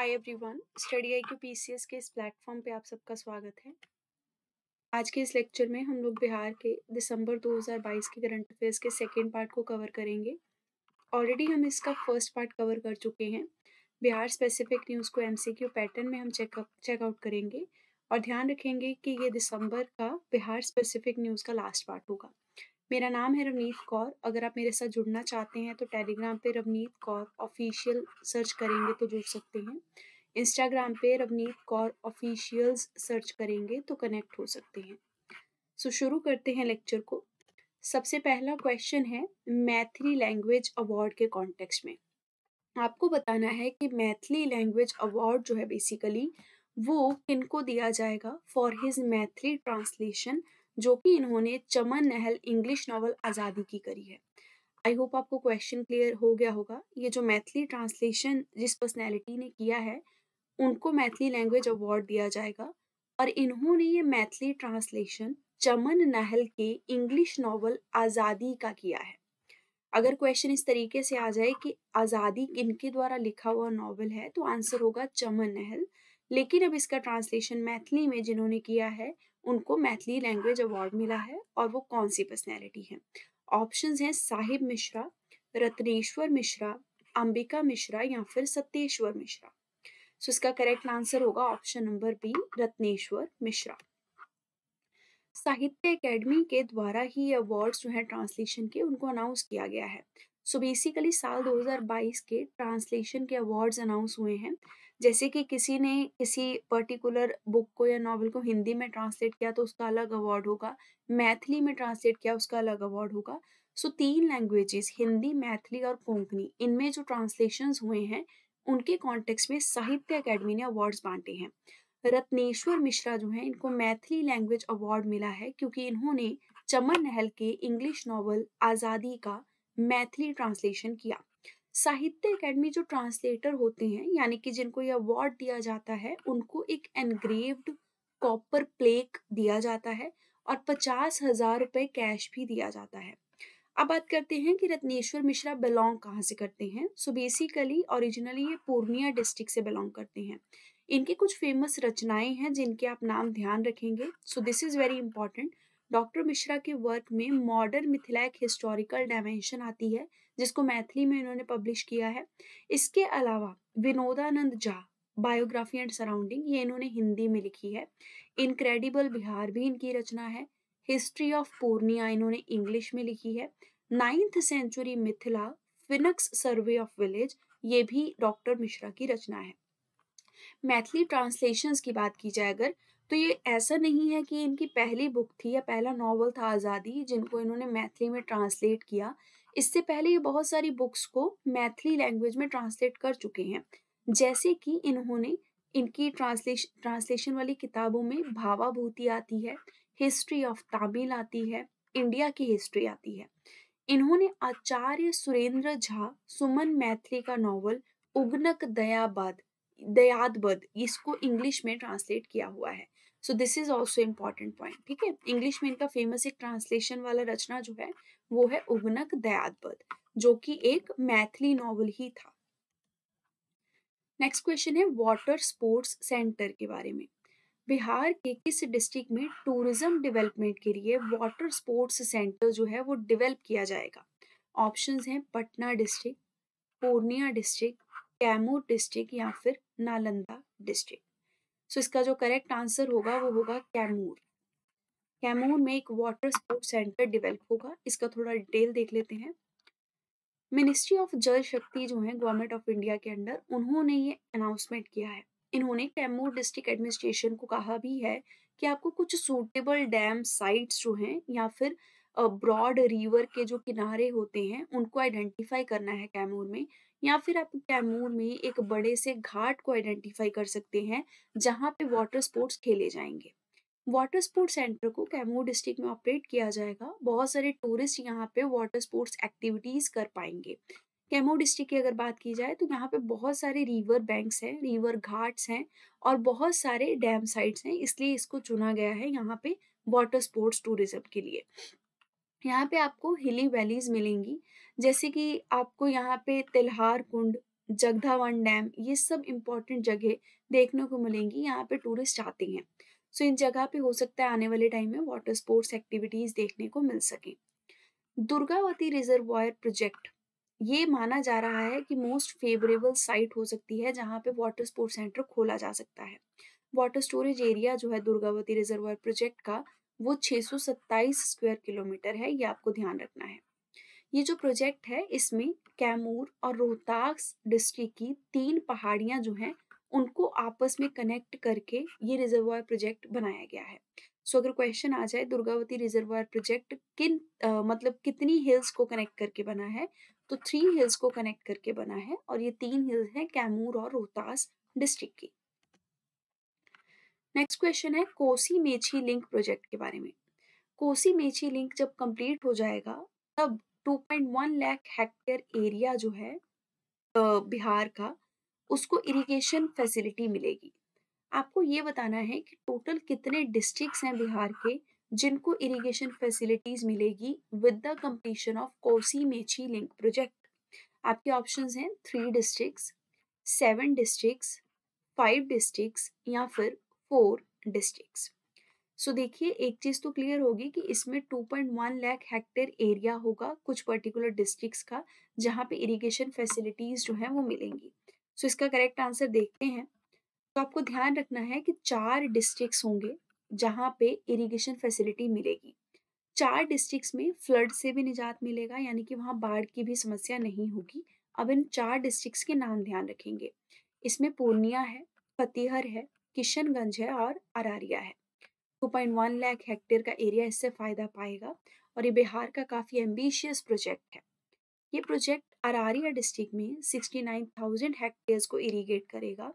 Hi everyone, study I Q PCS के इस platform पे आप सबका स्वागत है। आज के इस लेक्चर में हम लोग बिहार के दिसंबर 2022 के करंट अफेयर्स के सेकेंड पार्ट को कवर करेंगे। ऑलरेडी हम इसका फर्स्ट पार्ट कवर कर चुके हैं। बिहार स्पेसिफिक न्यूज़ को एमसीक्यू पैटर्न में हम चेकआउट करेंगे और ध्यान रखेंगे कि ये दिसंबर का बिहार स्पेसिफिक न्यूज़ का लास्ट पार्ट होगा। मेरा नाम है रवनीत कौर। अगर आप मेरे साथ जुड़ना चाहते हैं तो टेलीग्राम पे रवनीत कौर ऑफिशियल सर्च करेंगे तो जुड़ सकते हैं। इंस्टाग्राम पे रवनीत कौर ऑफिशियल्स सर्च करेंगे तो कनेक्ट हो सकते हैं। शुरू करते हैं लेक्चर को। सबसे पहला क्वेश्चन है मैथिली लैंग्वेज अवार्ड के कॉन्टेक्स्ट में। आपको बताना है कि मैथिली लैंग्वेज अवार्ड जो है बेसिकली वो किनको दिया जाएगा फॉर हिज मैथिली ट्रांसलेशन, जो कि इन्होंने चमन नहल इंग्लिश नॉवल आज़ादी की करी है। आई होप आपको क्वेश्चन क्लियर हो गया होगा। ये जो मैथिली ट्रांसलेशन जिस पर्सनैलिटी ने किया है उनको मैथिली लैंग्वेज अवार्ड दिया जाएगा और इन्होंने ये मैथिली ट्रांसलेशन चमन नहल के इंग्लिश नॉवल आज़ादी का किया है। अगर क्वेश्चन इस तरीके से आ जाए कि आज़ादी किनके द्वारा लिखा हुआ नॉवल है तो आंसर होगा चमन नहल। लेकिन अब इसका ट्रांसलेशन मैथिली में जिन्होंने किया है उनको मैथिली लैंग्वेज अवार्ड मिला है और वो कौन सी पर्सनैलिटी है। ऑप्शंस हैं साहिब मिश्रा, रत्नेश्वर मिश्रा, अंबिका मिश्रा या फिर सत्येश्वर मिश्रा। सो इसका करेक्ट आंसर होगा option number B, Ratneshwar Mishra. Sahitya Akademi के द्वारा ही अवार्ड्स जो है ट्रांसलेशन के उनको अनाउंस किया गया है। सो बेसिकली साल 2022 के ट्रांसलेशन के अवार्ड्स अनाउंस हुए हैं। जैसे कि किसी ने किसी पर्टिकुलर बुक को या नॉवल को हिंदी में ट्रांसलेट किया तो उसका अलग अवार्ड होगा, मैथिली में ट्रांसलेट किया उसका अलग अवार्ड होगा। सो 3 लैंग्वेजेस हिंदी, मैथिली और कोंकणी, इनमें जो ट्रांसलेशंस हुए हैं उनके कॉन्टेक्स्ट में साहित्य अकेडमी ने अवार्ड्स बांटे हैं। रत्नेश्वर मिश्रा जो हैं इनको मैथिली लैंग्वेज अवार्ड मिला है क्योंकि इन्होंने चमन नहल के इंग्लिश नॉवल आज़ादी का मैथिली ट्रांसलेशन किया। साहित्य अकेडमी जो ट्रांसलेटर होते हैं यानी कि जिनको ये अवार्ड दिया जाता है उनको एक एनग्रेव्ड कॉपर प्लेक दिया जाता है और 50,000 रुपए कैश भी दिया जाता है। अब बात करते हैं कि रत्नेश्वर मिश्रा बिलोंग कहाँ से करते हैं। सो बेसिकली ओरिजिनली ये पूर्णिया डिस्ट्रिक्ट से बिलोंग करते हैं। इनकी कुछ फेमस रचनाएं हैं जिनके आप नाम ध्यान रखेंगे। So this is very important. Doctor Mishra के वर्क में मॉडर्न मिथिला एक हिस्टोरिकल डायमेंशन आती है जिसको मैथिली में इन्होंने पब्लिश किया है। इसके अलावा Vinodanand Jha biography and surrounding ये इन्होंने हिंदी में लिखी है। इनक्रेडिबल बिहार भी इनकी रचना है। हिस्ट्री ऑफ पूर्णिया इन्होंने इंग्लिश में लिखी है। 9th सेंचुरी मिथिला फिनक्स सर्वे ऑफ विलेज ये भी डॉक्टर मिश्रा की रचना है। मैथिली ट्रांसलेशंस की बात की जाए अगर तो ये ऐसा नहीं है कि इनकी पहली बुक थी या पहला नॉवल था आज़ादी जिनको इन्होंने मैथिली में ट्रांसलेट किया। इससे पहले ये बहुत सारी बुक्स को मैथिली लैंग्वेज में ट्रांसलेट कर चुके हैं। जैसे कि इन्होंने इनकी ट्रांसलेशन वाली किताबों में भावाभूति आती है, हिस्ट्री ऑफ तामिल आती है, इंडिया की हिस्ट्री आती है। इन्होंने आचार्य सुरेंद्र झा सुमन मैथिली का नॉवल उगनक दयादबद इसको इंग्लिश में ट्रांसलेट किया हुआ है। So this is also important point. ठीक है, इंग्लिश में इनका फेमस एक ट्रांसलेशन वाला रचना जो है वो है उगनक दयादबद जो कि एक मैथिली नॉवल ही था। नेक्स्ट क्वेश्चन है वाटर स्पोर्ट्स सेंटर के बारे में। बिहार के किस डिस्ट्रिक्ट में टूरिज्म डेवलपमेंट के लिए वाटर स्पोर्ट्स सेंटर जो है वो डेवलप किया जाएगा। ऑप्शंस हैं Patna district, Purnia district, Kaimur district या फिर नालंदा डिस्ट्रिक्ट। सो इसका जो करेक्ट आंसर होगा वो होगा कैमूर। कैमूर में एक वाटर स्पोर्ट्स सेंटर डेवलप होगा। इसका थोड़ा डिटेल देख लेते हैं। मिनिस्ट्री ऑफ जल शक्ति जो है गवर्नमेंट ऑफ इंडिया के अंडर उन्होंने ये अनाउंसमेंट किया है। इन्होंने कैमूर डिस्ट्रिक्ट एडमिनिस्ट्रेशन को कहा भी है कि आपको कुछ सूटेबल डैम साइट्स जो हैं या फिर ब्रॉड रिवर के जो किनारे होते हैं उनको आइडेंटिफाई करना है कैमूर में, या फिर आप कैमूर में एक बड़े से घाट को आइडेंटिफाई कर सकते हैं जहाँ पे वाटर स्पोर्ट्स खेले जाएंगे। वाटर स्पोर्ट्स सेंटर को कैमूर डिस्ट्रिक्ट में ऑपरेट किया जाएगा। बहुत सारे टूरिस्ट यहाँ पे वाटर स्पोर्ट्स एक्टिविटीज कर पाएंगे। कैमूर डिस्ट्रिक्ट की अगर बात की जाए तो यहाँ पे बहुत सारे रिवर बैंक्स हैं, रिवर घाट्स हैं और बहुत सारे डैम साइट्स हैं, इसलिए इसको चुना गया है यहाँ पे वाटर स्पोर्ट्स टूरिज्म के लिए। यहाँ पे आपको हिली वैलीज मिलेंगी, जैसे कि आपको यहाँ पे तिल्हार कुंड, जगधावन डैम, ये सब इम्पोर्टेंट जगह देखने को मिलेंगी, यहाँ पे टूरिस्ट आते हैं। सो इन जगह पे हो सकता है आने वाले टाइम में वाटर स्पोर्ट्स एक्टिविटीज़ देखने को मिल सकें। दुर्गावती रिजर्वायर प्रोजेक्ट, ये माना जा रहा है कि मोस्ट फेवरेबल साइट हो सकती है जहाँ पे वाटर स्पोर्ट्स सेंटर खोला जा सकता है। वाटर स्टोरेज एरिया जो है दुर्गावती रिजर्वायर प्रोजेक्ट का, वो 627 स्क्वायर किलोमीटर है, ये आपको ध्यान रखना है। ये जो प्रोजेक्ट है इसमें कैमूर और रोहतास डिस्ट्रिक्ट की 3 पहाड़ियाँ जो हैं उनको आपस में कनेक्ट करके ये रिजर्वायर प्रोजेक्ट बनाया गया है। सो अगर क्वेश्चन आ जाए दुर्गावती रिजर्वायर प्रोजेक्ट मतलब कितनी हिल्स को कनेक्ट करके बना है, तो 3 हिल्स को कनेक्ट करके बना है और ये 3 हिल्स हैं कैमूर और रोहतास डिस्ट्रिक्ट की। नेक्स्ट क्वेश्चन है कोसी मेची लिंक प्रोजेक्ट के बारे में। कोसी मेची लिंक जब कंप्लीट हो जाएगा तब 2.1 लाख हेक्टेयर एरिया जो है बिहार का, उसको इरिगेशन फैसिलिटी मिलेगी। आपको ये बताना है कि टोटल कितने डिस्ट्रिक्ट्स हैं बिहार के जिनको इरिगेशन फैसिलिटीज मिलेगी with the completion of Kosi Mechi link project. आपके ऑप्शंस हैं 3 डिस्ट्रिक्ट्स, 7 डिस्ट्रिक्ट्स, 5 डिस्ट्रिक्ट्स या फिर 4 डिस्ट्रिक्ट्स। सो देखिए एक चीज़ तो क्लियर होगी कि इसमें 2.1 लाख हेक्टेयर एरिया होगा कुछ पर्टिकुलर डिस्ट्रिक्ट्स का जहाँ पे इरिगेशन फैसिलिटीज जो हैं वो मिलेंगी। सो इसका करेक्ट आंसर देखते हैं। तो आपको ध्यान रखना है कि 4 डिस्ट्रिक्ट्स होंगे जहाँ पे इरिगेशन फैसिलिटी मिलेगी। 4 डिस्ट्रिक्ट्स में फ्लड से भी निजात मिलेगा, यानी कि वहाँ बाढ़ की भी समस्या नहीं होगी। अब इन 4 डिस्ट्रिक्ट्स के नाम ध्यान रखेंगे। इसमें पूर्णिया है, फतेहर है, किशनगंज है और अरारिया है। 2.1 लाख हेक्टेयर का एरिया इससे फ़ायदा पाएगा और ये बिहार का काफ़ी एम्बिशियस प्रोजेक्ट है। ये प्रोजेक्ट अरारिया डिस्ट्रिक्ट में 69,000 हेक्टेयर्स को इरीगेट करेगा।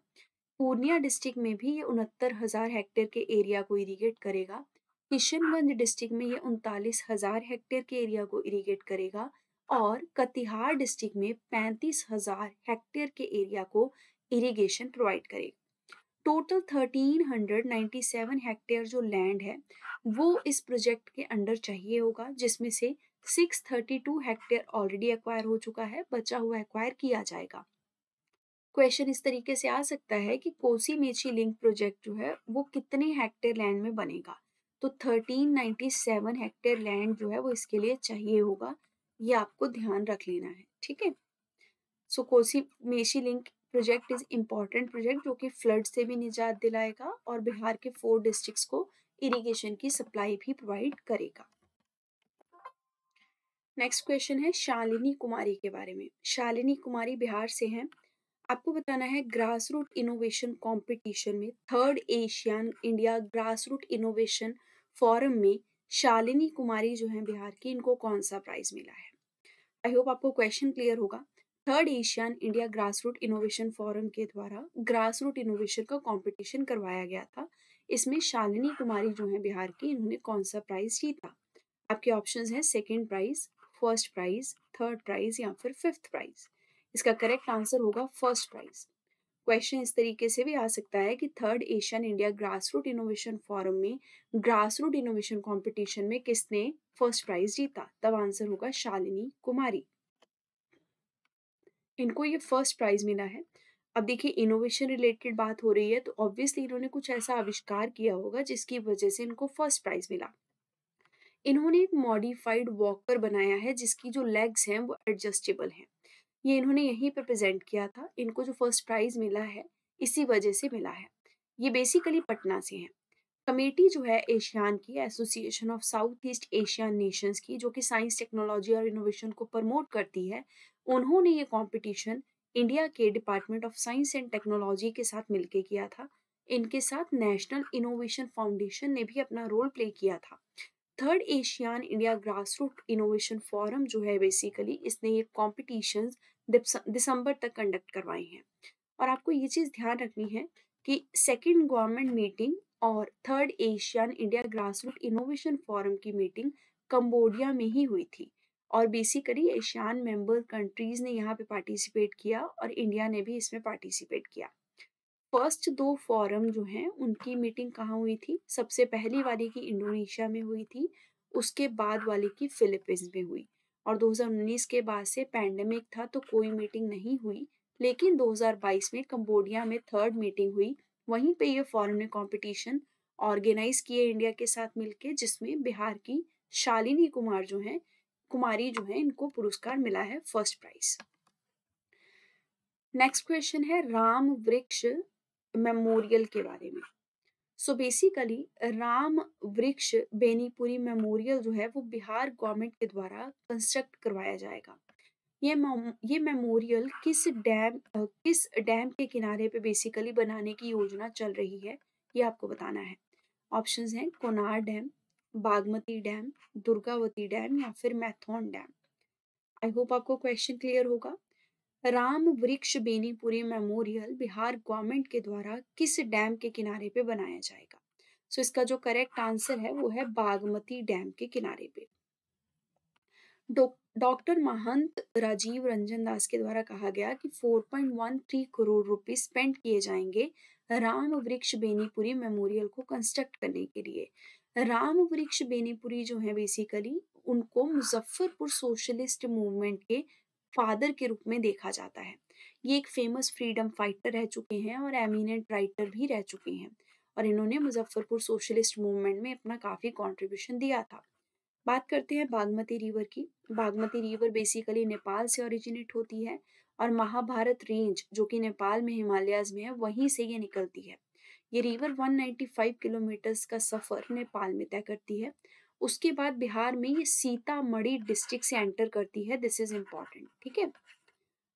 पूर्णिया डिस्ट्रिक्ट में भी ये 69,000 हेक्टेयर के एरिया को इरीगेट करेगा। किशनगंज डिस्ट्रिक्ट में ये 39,000 हेक्टेयर के एरिया को इरीगेट करेगा और कटिहार डिस्ट्रिक्ट में 35,000 हेक्टेयर के एरिया को इरिगेशन प्रोवाइड करेगा। टोटल 1397 हेक्टेयर जो लैंड है वो इस प्रोजेक्ट के अंडर चाहिए होगा, जिसमें से 632 हेक्टेयर ऑलरेडी एक्वायर हो चुका है, बचा हुआ एक्वायर किया जाएगा। क्वेश्चन इस तरीके से आ सकता है कि कोसी मेची लिंक प्रोजेक्ट जो है वो कितने हेक्टेयर लैंड में बनेगा, तो 1397 हेक्टेयर लैंड जो है वो इसके लिए चाहिए होगा, ये आपको ध्यान रख लेना है, ठीक है। सो कोसी मेशी link project is important project जो कि फ्लड से भी निजात दिलाएगा और बिहार के 4 डिस्ट्रिक्ट्स को इरिगेशन की सप्लाई भी प्रोवाइड करेगा। नेक्स्ट क्वेश्चन है शालिनी कुमारी के बारे में। शालिनी कुमारी बिहार से हैं। आपको बताना है ग्रास रूट इनोवेशन कॉम्पिटिशन में 3rd Asian India grass root innovation forum में शालिनी कुमारी जो हैं बिहार की, इनको कौन सा प्राइज मिला है। आई होप आपको क्वेश्चन क्लियर होगा। 3rd Asian India grass root innovation forum के द्वारा ग्रास रूट इनोवेशन का कंपटीशन करवाया गया था। इसमें शालिनी कुमारी जो हैं बिहार की, इन्होंने कौन सा प्राइज जीता। आपके ऑप्शंस हैं second prize, first prize, third prize या फिर फिफ्थ प्राइज। इसका करेक्ट आंसर होगा फर्स्ट प्राइज। क्वेश्चन इस तरीके से भी आ सकता है कि 3rd Asian India grass root innovation forum में ग्रास रूट इनोवेशन कॉम्पिटिशन में किसने फर्स्ट प्राइज जीता, तब आंसर होगा शालिनी कुमारी। इनको ये फर्स्ट प्राइज मिला है। अब देखिए इनोवेशन रिलेटेड बात हो रही है तो ऑब्वियसली इन्होंने कुछ ऐसा आविष्कार किया होगा जिसकी वजह से इनको फर्स्ट प्राइज मिला। इन्होंने एक मॉडिफाइड वॉकर बनाया है जिसकी जो लेग्स हैं वो एडजस्टेबल हैं। ये इन्होंने यहीं पे प्रेजेंट किया था। इनको जो फर्स्ट प्राइज मिला है इसी वजह से मिला है। ये बेसिकली पटना से हैं। कमेटी जो है एशियान की, association of south east Asian Nations की, जो कि साइंस टेक्नोलॉजी और इनोवेशन को प्रमोट करती है, उन्होंने ये कंपटीशन इंडिया के department of science and technology के साथ मिलकर किया था। इनके साथ नेशनल इनोवेशन फाउंडेशन ने भी अपना रोल प्ले किया था। 3rd Asian India grass root innovation forum जो है बेसिकली इसने ये कॉम्पिटिशन्स दिसंबर तक कंडक्ट करवाए हैं। और आपको ये चीज़ ध्यान रखनी है कि सेकंड गवर्नमेंट मीटिंग और 3rd Asian India grass root innovation forum की मीटिंग कंबोडिया में ही हुई थी और बेसिकली एशियान मेंबर कंट्रीज ने यहाँ पे पार्टिसिपेट किया और इंडिया ने भी इसमें पार्टिसिपेट किया। फर्स्ट 2 फोरम जो हैं उनकी मीटिंग कहाँ हुई थी, सबसे पहली वाली की इंडोनेशिया में हुई थी, उसके बाद वाली की फिलीपींस में हुई। और 2019 के बाद से पैंडेमिक था तो कोई मीटिंग नहीं हुई, लेकिन 2022 में कंबोडिया में थर्ड मीटिंग हुई, वहीं पे ये फॉरन में कंपटीशन ऑर्गेनाइज किए इंडिया के साथ मिलके, जिसमें बिहार की शालिनी कुमारी जो है इनको पुरस्कार मिला है, फर्स्ट प्राइज। नेक्स्ट क्वेश्चन है राम वृक्ष मेमोरियल के बारे में। सो बेसिकली राम वृक्ष बेनीपुरी मेमोरियल जो है वो बिहार गवर्नमेंट के द्वारा कंस्ट्रक्ट करवाया जाएगा। ये मेमोरियल किस डैम के किनारे पे बेसिकली बनाने की योजना चल रही है, ये आपको बताना है। ऑप्शंस हैं Konar dam, Bagmati dam, Durgavati dam या फिर मैथॉन डैम। आई होप आपको क्वेश्चन क्लियर होगा। राम वृक्ष बेनीपुरी मेमोरियल बिहार गवर्नमेंट के द्वारा किस डैम के किनारे पे बनाया जाएगा? सो इसका जो करेक्ट आंसर है वो है बागमती डैम के किनारे पे। डॉक्टर महंत राजीव रंजन दास के द्वारा कहा गया कि 4.13 करोड़ रुपए स्पेंड किए जाएंगे राम वृक्ष बेनीपुरी मेमोरियल को कंस्ट्रक्ट करने के लिए। राम वृक्ष बेनीपुरी जो है बेसिकली उनको मुजफ्फरपुर सोशलिस्ट मूवमेंट के फादर के रूप में देखा जाता है। ये एक फेमस फ्रीडम फाइटर रह चुके हैं और एमिनेंट राइटर भी रह चुके हैं, और इन्होंने मुजफ्फरपुर सोशलिस्ट मूवमेंट में अपना काफी कंट्रीब्यूशन दिया था। बात करते हैं बागमती रिवर की। बागमती रिवर बेसिकली नेपाल से ओरिजिनेट होती है और महाभारत रेंज जो कि नेपाल में हिमालयाज में है वहीं से ये निकलती है। ये रिवर 195 किलोमीटर्स का सफर नेपाल में तय करती है। उसके बाद बिहार में ये सीतामढ़ी डिस्ट्रिक्ट से एंटर करती है। दिस इज इम्पोर्टेंट, ठीक है।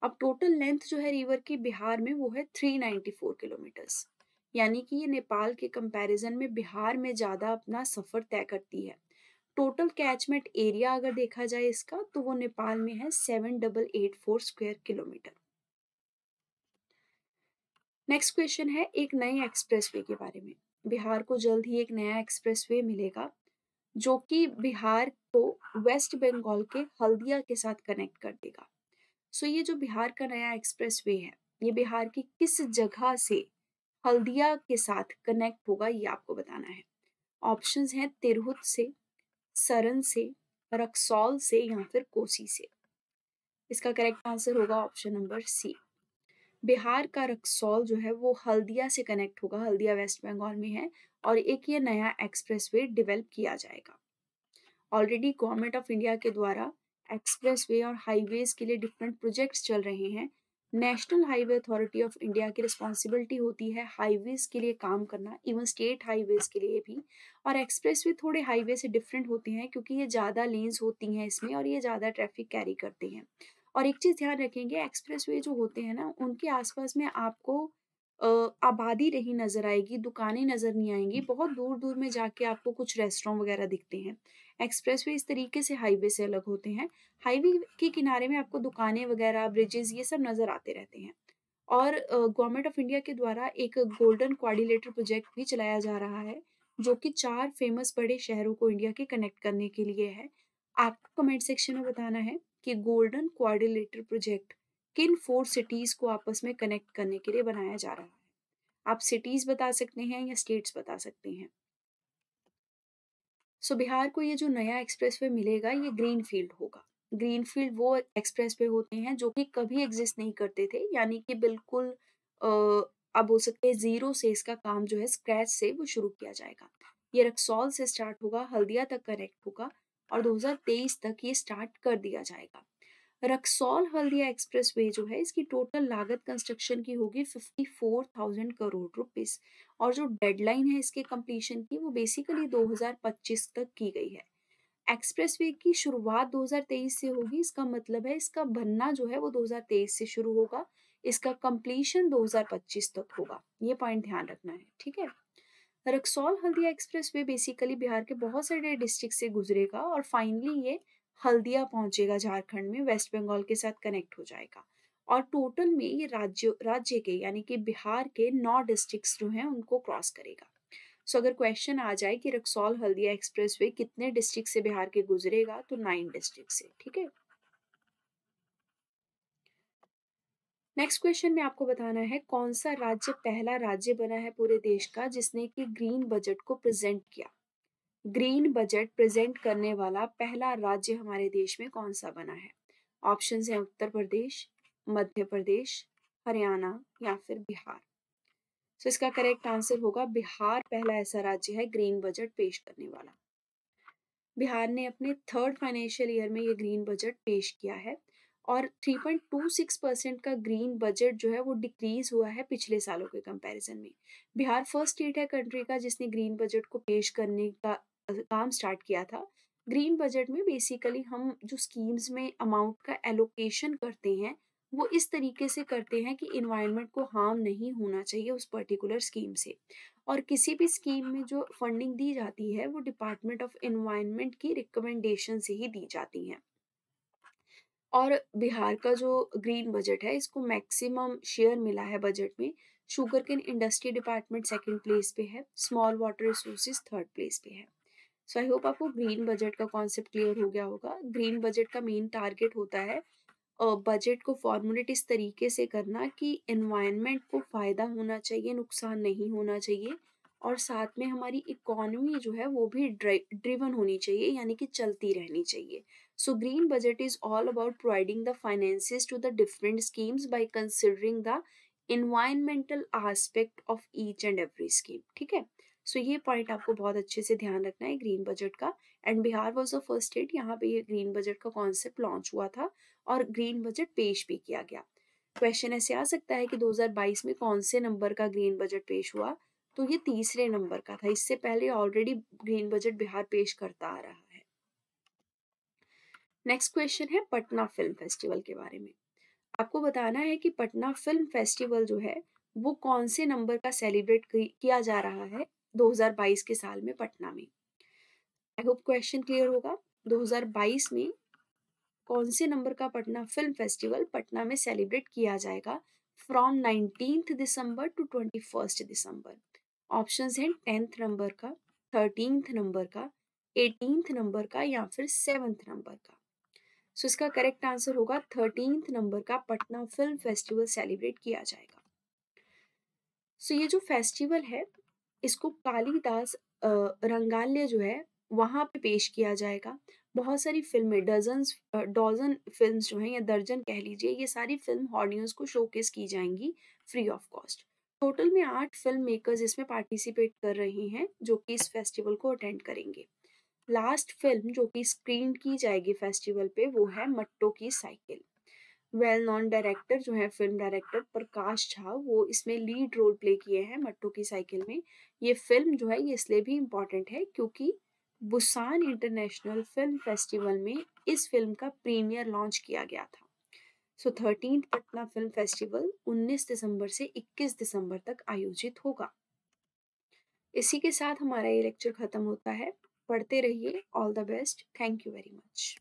अब टोटल लेंथ जो है रिवर की बिहार में वो है 394 किलोमीटर्स, यानी कि ये नेपाल के कंपैरिजन में बिहार में ज़्यादा अपना सफ़र तय करती है। टोटल कैचमेंट एरिया अगर देखा जाए इसका तो वो नेपाल में है 7884 स्क्वायर किलोमीटर। नेक्स्ट क्वेश्चन है एक नए एक्सप्रेसवे के बारे में। बिहार को जल्द ही एक नया एक्सप्रेसवे मिलेगा जो कि बिहार को वेस्ट बंगाल के हल्दिया के साथ कनेक्ट कर देगा। सो ये जो बिहार का नया एक्सप्रेसवे है ये बिहार की किस जगह से हल्दिया के साथ कनेक्ट होगा, ये आपको बताना है। ऑप्शंस हैं तिरहुत से, सरन से, रक्सौल से या फिर कोसी से। इसका करेक्ट आंसर होगा ऑप्शन नंबर सी। बिहार का रक्सौल जो है वो हल्दिया से कनेक्ट होगा, हल्दिया वेस्ट बंगाल में है, और एक ये नया एक्सप्रेसवे डेवलप किया जाएगा। ऑलरेडी गवर्नमेंट ऑफ इंडिया के द्वारा एक्सप्रेसवे और हाईवेज के लिए डिफरेंट प्रोजेक्ट्स चल रहे हैं। National highway authority of India की रिस्पॉन्सिबिलिटी होती है हाईवेज के लिए काम करना, इवन स्टेट हाईवेज के लिए भी। और एक्सप्रेसवे थोड़े हाईवे से डिफरेंट होते हैं क्योंकि ये ज़्यादा लेन्स होती हैं इसमें और ये ज़्यादा ट्रैफिक कैरी करते हैं। और एक चीज़ ध्यान रखेंगे, एक्सप्रेसवे जो होते हैं ना उनके आसपास में आपको आबादी नहीं नज़र आएगी, दुकानें नज़र नहीं आएंगी, बहुत दूर दूर में जाके आपको कुछ रेस्टोरेंट वगैरह दिखते हैं। एक्सप्रेसवे इस तरीके से हाईवे से अलग होते हैं। हाईवे के किनारे में आपको दुकानें वगैरह, ब्रिजेस ये सब नज़र आते रहते हैं। और गवर्नमेंट ऑफ इंडिया के द्वारा एक गोल्डन क्वाड्रिलेटरल प्रोजेक्ट भी चलाया जा रहा है जो कि 4 फेमस बड़े शहरों को इंडिया के कनेक्ट करने के लिए है। आपको कमेंट सेक्शन में बताना है कि गोल्डन क्वाड्रिलेटरल प्रोजेक्ट किन 4 सिटीज़ को आपस में कनेक्ट करने के लिए बनाया जा रहा है। आप सिटीज़ बता सकते हैं या स्टेट्स बता सकते हैं। सो बिहार को ये जो नया एक्सप्रेसवे मिलेगा ये ग्रीन फील्ड होगा। ग्रीन फील्ड वो एक्सप्रेसवे होते हैं जो कि कभी एग्जिस्ट नहीं करते थे, यानी कि बिल्कुल अब हो सकते हैं ज़ीरो से इसका काम जो है स्क्रैच से वो शुरू किया जाएगा। ये रक्सौल से स्टार्ट होगा, हल्दिया तक कनेक्ट होगा और 2023 तक ये स्टार्ट कर दिया जाएगा। रक्सौल हल्दिया एक्सप्रेसवे जो है इसकी टोटल लागत कंस्ट्रक्शन की होगी 54,000 करोड़ रुपीस, और जो डेडलाइन है इसके कंप्लीशन की वो बेसिकली 2025 तक की गई है। एक्सप्रेसवे की शुरुआत 2023 से होगी, इसका मतलब है इसका बनना जो है वो 2023 से शुरू होगा, इसका कंप्लीशन 2025 तक होगा। ये पॉइंट ध्यान रखना है, ठीक है। रक्सौल हल्दिया एक्सप्रेसवे बेसिकली बिहार के बहुत सारे डिस्ट्रिक्ट से गुजरेगा और फाइनली ये हल्दिया पहुंचेगा झारखंड में, वेस्ट बंगाल के साथ कनेक्ट हो जाएगा। और टोटल में ये राज्य के यानी कि बिहार के 9 डिस्ट्रिक्ट्स जो हैं उनको क्रॉस करेगा। सो अगर क्वेश्चन आ जाए कि रक्सौल हल्दिया एक्सप्रेसवे कितने डिस्ट्रिक्ट से बिहार के गुजरेगा तो 9 डिस्ट्रिक्ट से, ठीक है। नेक्स्ट क्वेश्चन में आपको बताना है कौन सा राज्य पहला राज्य बना है पूरे देश का जिसने कि ग्रीन बजट को प्रेजेंट किया। ग्रीन बजट प्रेजेंट करने वाला पहला राज्य हमारे देश में कौन सा बना है। ऑप्शंस हैं उत्तर प्रदेश, मध्य प्रदेश, हरियाणा या फिर बिहार? सो इसका करेक्ट आंसर होगा बिहार पहला ऐसा राज्य है ग्रीन बजट पेश करने वाला। बिहार ने अपने थर्ड फाइनेंशियल ईयर में ये ग्रीन बजट पेश किया है और 3.26% का ग्रीन बजट जो है वो डिक्रीज हुआ है पिछले सालों के कंपैरिजन में। बिहार फर्स्ट स्टेट है कंट्री का जिसने ग्रीन बजट को पेश करने का काम स्टार्ट किया था। ग्रीन बजट में बेसिकली हम जो स्कीम्स में अमाउंट का एलोकेशन करते हैं वो इस तरीके से करते हैं कि इन्वायरमेंट को हार्म नहीं होना चाहिए उस पर्टिकुलर स्कीम से। और किसी भी स्कीम में जो फंडिंग दी जाती है वो डिपार्टमेंट ऑफ एनवायरनमेंट की रिकमेंडेशन से ही दी जाती हैं। और बिहार का जो ग्रीन बजट है इसको मैक्सिमम शेयर मिला है बजट में। Sugar cane industry department second place पे है, small water resources third place पे है। सो आई होप आपको ग्रीन बजट का कॉन्सेप्ट क्लियर हो गया होगा। ग्रीन बजट का मेन टारगेट होता है बजट को फॉर्मुलेट इस तरीके से करना कि एनवायरनमेंट को फ़ायदा होना चाहिए, नुकसान नहीं होना चाहिए और साथ में हमारी इकोनॉमी जो है वो भी ड्रिवन होनी चाहिए यानी कि चलती रहनी चाहिए। So green budget is all about providing the finances to the different schemes by considering the environmental aspect of each and every scheme. ठीक है? सो ये पॉइंट आपको बहुत अच्छे से ध्यान रखना है ग्रीन बजट का। And Bihar was the first state यहाँ पे ये ग्रीन बजट का कॉन्सेप्ट लॉन्च हुआ था और ग्रीन बजट पेश भी किया गया। क्वेश्चन ऐसे आ सकता है कि 2022 में कौन से नंबर का ग्रीन बजट पेश हुआ? तो ये तीसरे नंबर का था। इससे पहले ऑलरेडी ग्रीन बजट बिहार पेश करता आ रहा है। नेक्स्ट क्वेश्चन है पटना फिल्म फेस्टिवल के बारे में। आपको बताना है कि पटना फिल्म फेस्टिवल जो है वो कौन से नंबर का सेलिब्रेट किया जा रहा है 2022 के साल में पटना में। आई होप क्वेश्चन क्लियर होगा। 2022 में कौन से नंबर का पटना फिल्म फेस्टिवल पटना में सेलिब्रेट किया जाएगा from 19th December to 21st December? Options हैं 10th नंबर का, 13th नंबर का, 18th नंबर का या फिर 7th नंबर का। सो इसका करेक्ट आंसर होगा 13th नंबर का पटना फिल्म फेस्टिवल सेलिब्रेट किया जाएगा। सो ये जो फेस्टिवल है इसको कालिदास रंगालय जो है वहाँ पे पेश किया जाएगा। बहुत सारी फ़िल्में डज़न फ़िल्म्स जो हैं या दर्जन कह लीजिए ये सारी फ़िल्म ऑडियंस को शोकेस की जाएँगी फ्री ऑफ कॉस्ट। टोटल में 8 फ़िल्म मेकर्स इसमें पार्टिसिपेट कर रहे हैं जो कि इस फेस्टिवल को अटेंड करेंगे। लास्ट फ़िल्म जो कि स्क्रीन की जाएगी फेस्टिवल पे वो है मट्टो की साइकिल। वेल नोन डायरेक्टर जो है फिल्म डायरेक्टर प्रकाश झा वो इसमें लीड रोल प्ले किए हैं मट्टू की साइकिल में। ये फिल्म जो है ये इसलिए भी इम्पॉर्टेंट है क्योंकि बुसान इंटरनेशनल फिल्म फेस्टिवल में इस फिल्म का प्रीमियर लॉन्च किया गया था। सो 13th पटना फिल्म फेस्टिवल 19 दिसंबर से 21 दिसंबर तक आयोजित होगा। इसी के साथ हमारा ये लेक्चर खत्म होता है। पढ़ते रहिए। All the best. Thank you very much.